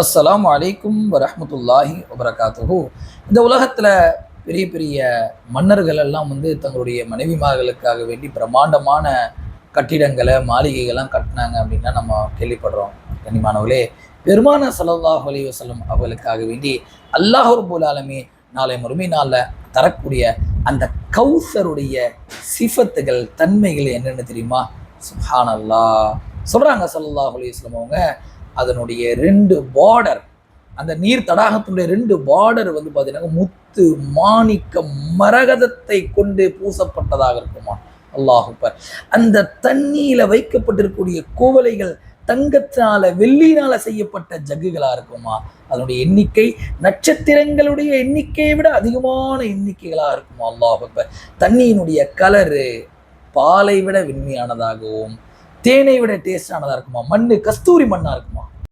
அஸ்ஸலாமு அலைக்கும் வரஹ்மத்துல்லாஹி வபரகாத்துஹு. இந்த உலகத்தில் பெரிய பெரிய மன்னர்கள் எல்லாம் தங்களுடைய மனைவிமார்களுக்காக வேண்டி பிரம்மாண்டமான கட்டிடங்களை மாளிகைகள்லாம் கட்டினாங்க அப்படின்னா நம்ம கேள்விப்படுறோம். கண்ணியமானவர்களே, பெருமான ஸல்லல்லாஹு அலைஹி வஸல்லம் அவர்களுக்காக வேண்டி அல்லாஹ் ரப்பல் ஆலமீன் நாளை மறுமை நாளில் தரக்கூடிய அந்த கௌசருடைய சிஃபத்துகள் தன்மைகள் என்னென்னு தெரியுமா? சுப்ஹானல்லாஹ் சொல்கிறாங்க ஸல்லல்லாஹு அலைஹி வஸல்லம் அவங்க. அதனுடைய 2 பார்டர், அந்த நீர் தடாகத்தினுடைய 2 பார்டர் பார்த்தீங்கன்னா முத்து மாணிக்கம் மரகதத்தை கொண்டு பூசப்பட்டதாக இருக்குமா. அல்லாஹ் அக்பர். அந்த தண்ணியில வைக்கப்பட்டிருக்கக்கூடிய குவளைகள் தங்கத்தினால வெள்ளியினால செய்யப்பட்ட ஜக்குகளா இருக்குமா. அதனுடைய எண்ணிக்கை நட்சத்திரங்களுடைய எண்ணிக்கையை விட அதிகமான எண்ணிக்கைகளா இருக்குமா. அல்லாஹ் அக்பர். தண்ணியினுடைய கலரு பாலை விட வெண்மையானதாகவும் தேனை விட டேஸ்டானதா இருக்குமா. மண்ணு கஸ்தூரி மண்ணா இருக்குமா.